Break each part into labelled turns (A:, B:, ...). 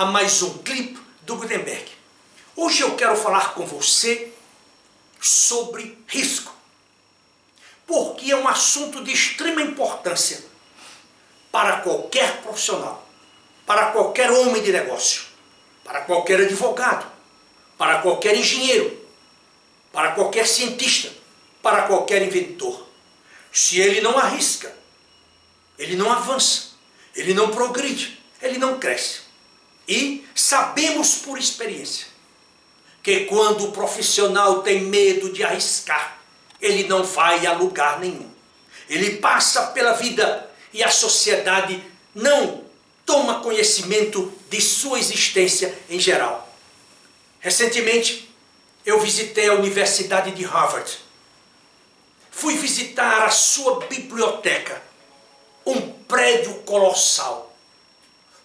A: a mais um clipe do Gutenberg. Hoje eu quero falar com você sobre risco, porque é um assunto de extrema importância para qualquer profissional, para qualquer homem de negócio, para qualquer advogado, para qualquer engenheiro, para qualquer cientista, para qualquer inventor. Se ele não arrisca, ele não avança, ele não progride, ele não cresce. E sabemos por experiência que quando o profissional tem medo de arriscar, ele não vai a lugar nenhum. Ele passa pela vida e a sociedade não toma conhecimento de sua existência em geral. Recentemente, eu visitei a Universidade de Harvard. Fui visitar a sua biblioteca, um prédio colossal,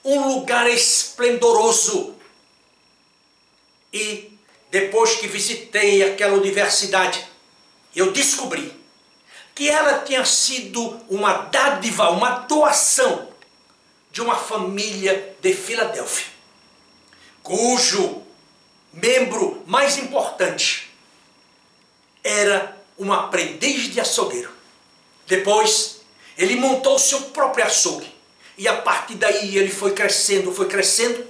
A: um lugar esplendoroso. E depois que visitei aquela universidade, eu descobri que ela tinha sido uma dádiva, uma doação de uma família de Filadélfia, cujo membro mais importante era um aprendiz de açougueiro. Depois, ele montou seu próprio açougue. E a partir daí ele foi crescendo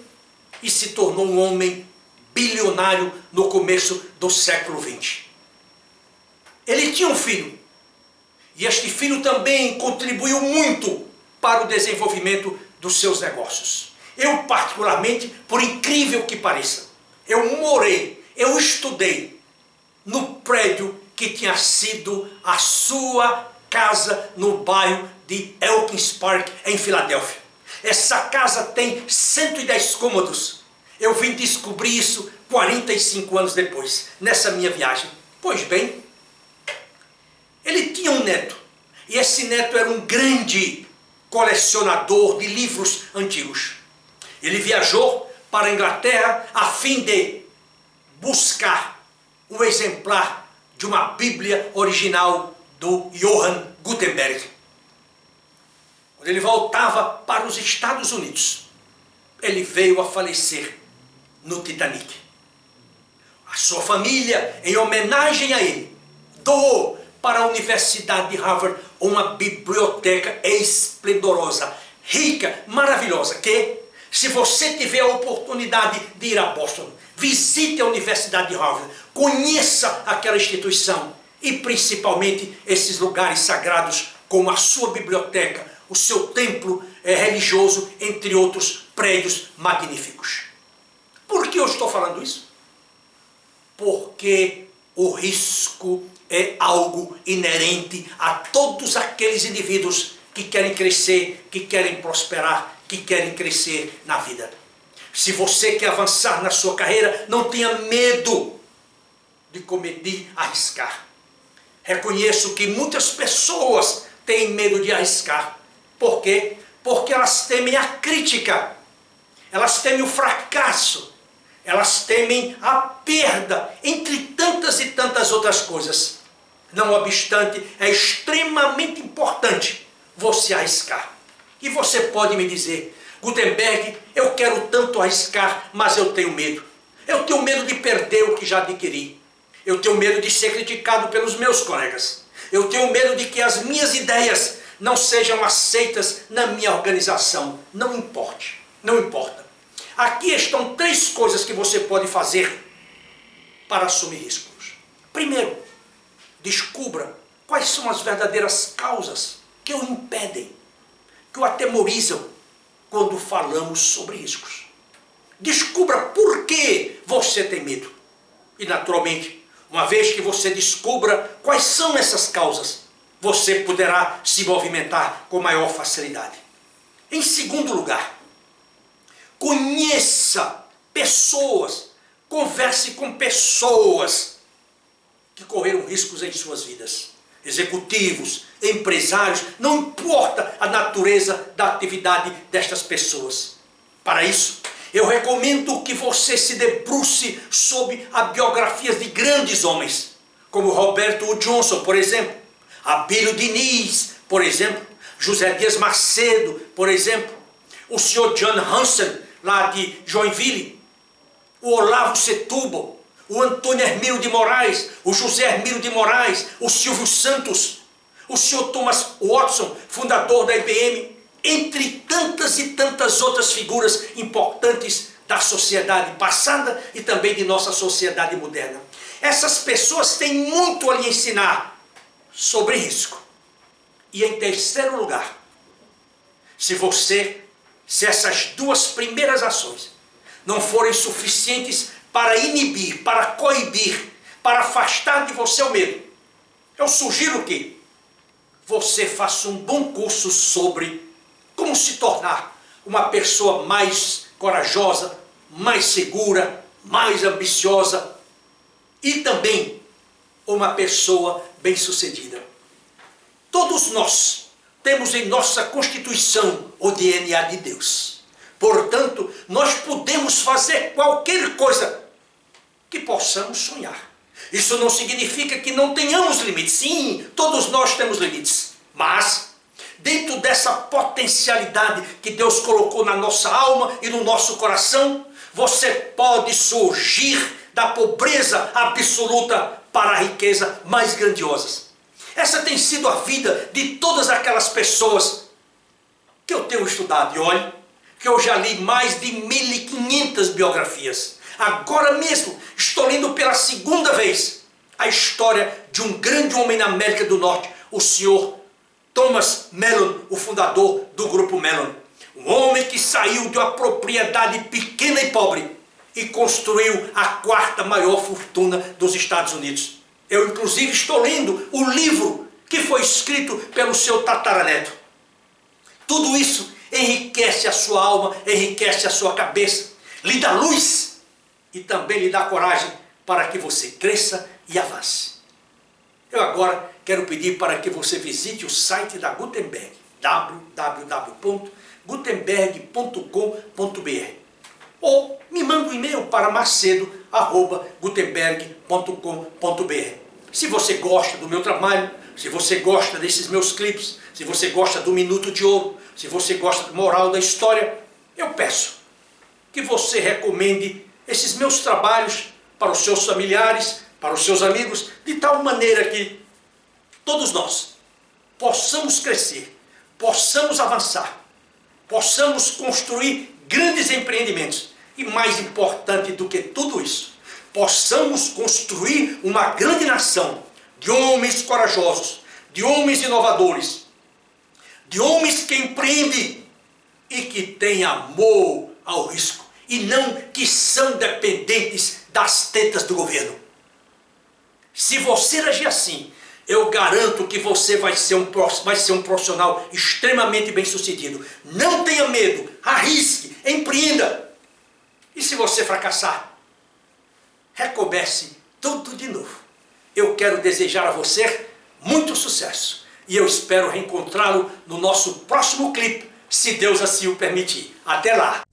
A: e se tornou um homem bilionário no começo do século XX. Ele tinha um filho. E este filho também contribuiu muito para o desenvolvimento dos seus negócios. Eu particularmente, por incrível que pareça, eu estudei no prédio que tinha sido a sua casa no bairro de Elkins Park, em Filadélfia. Essa casa tem 110 cômodos. Eu vim descobrir isso 45 anos depois, nessa minha viagem. Pois bem, ele tinha um neto. E esse neto era um grande colecionador de livros antigos. Ele viajou para a Inglaterra a fim de buscar um exemplar de uma Bíblia original do Johann Gutenberg. Quando ele voltava para os Estados Unidos, ele veio a falecer no Titanic. A sua família, em homenagem a ele, doou para a Universidade de Harvard uma biblioteca esplendorosa, rica, maravilhosa, que, se você tiver a oportunidade de ir a Boston, visite a Universidade de Harvard, conheça aquela instituição e principalmente esses lugares sagrados como a sua biblioteca, o seu templo religioso, entre outros prédios magníficos. Por que eu estou falando isso? Porque o risco é algo inerente a todos aqueles indivíduos que querem crescer, que querem prosperar, que querem crescer na vida. Se você quer avançar na sua carreira, não tenha medo de arriscar. Reconheço que muitas pessoas têm medo de arriscar. Por quê? Porque elas temem a crítica, elas temem o fracasso, elas temem a perda, entre tantas e tantas outras coisas. Não obstante, é extremamente importante você arriscar. E você pode me dizer: Gutenberg, eu quero tanto arriscar, mas eu tenho medo. Eu tenho medo de perder o que já adquiri. Eu tenho medo de ser criticado pelos meus colegas. Eu tenho medo de que as minhas ideias não sejam aceitas na minha organização. Não importa. Aqui estão 3 coisas que você pode fazer para assumir riscos. Primeiro, descubra quais são as verdadeiras causas que o impedem, que o atemorizam quando falamos sobre riscos. Descubra por que você tem medo. E naturalmente, uma vez que você descubra quais são essas causas, você poderá se movimentar com maior facilidade. Em segundo lugar, conheça pessoas, converse com pessoas que correram riscos em suas vidas. Executivos, empresários, não importa a natureza da atividade destas pessoas. Para isso, eu recomendo que você se debruce sobre as biografias de grandes homens, como Roberto O. Johnson, por exemplo, Abílio Diniz, por exemplo, José Dias Macedo, por exemplo, o Sr. John Hanson, lá de Joinville, o Olavo Setúbal, o Antônio Hermílio de Moraes, o José Hermílio de Moraes, o Silvio Santos, o senhor Thomas Watson, fundador da IBM, entre tantas e tantas outras figuras importantes da sociedade passada e também de nossa sociedade moderna. Essas pessoas têm muito a lhe ensinar sobre risco. E em terceiro lugar, se essas duas primeiras ações não forem suficientes para inibir, para coibir, para afastar de você o medo, eu sugiro que você faça um bom curso sobre como se tornar uma pessoa mais corajosa, mais segura, mais ambiciosa e também uma pessoa bem-sucedida. Todos nós temos em nossa Constituição o DNA de Deus. Portanto, nós podemos fazer qualquer coisa que possamos sonhar. Isso não significa que não tenhamos limites. Sim, todos nós temos limites. Mas, dentro dessa potencialidade que Deus colocou na nossa alma e no nosso coração, você pode surgir da pobreza absoluta para a riqueza mais grandiosas. Essa tem sido a vida de todas aquelas pessoas que eu tenho estudado. E olhe, que eu já li mais de 1.500 biografias. Agora mesmo estou lendo pela segunda vez a história de um grande homem na América do Norte, o senhor Thomas Mellon, o fundador do Grupo Mellon. Um homem que saiu de uma propriedade pequena e pobre e construiu a quarta maior fortuna dos Estados Unidos. Eu, inclusive, estou lendo o livro que foi escrito pelo seu tataraneto. Tudo isso enriquece a sua alma, enriquece a sua cabeça, lhe dá luz e também lhe dá coragem para que você cresça e avance. Eu agora quero pedir para que você visite o site da Gutenberg, www.gutenberg.com.br, ou me manda um e-mail para macedo@gutenberg.com.br. Se você gosta do meu trabalho, se você gosta desses meus clipes, se você gosta do Minuto de Ouro, se você gosta do Moral da História, eu peço que você recomende esses meus trabalhos para os seus familiares, para os seus amigos, de tal maneira que todos nós possamos crescer, possamos avançar, possamos construir grandes empreendimentos e, mais importante do que tudo isso, possamos construir uma grande nação de homens corajosos, de homens inovadores, de homens que empreendem e que têm amor ao risco e não que são dependentes das tetas do governo. Se você agir assim, eu garanto que você vai ser um profissional extremamente bem-sucedido. Não tenha medo, arrisque, empreenda. E se você fracassar, recomece tudo de novo. Eu quero desejar a você muito sucesso. E eu espero reencontrá-lo no nosso próximo clipe, se Deus assim o permitir. Até lá!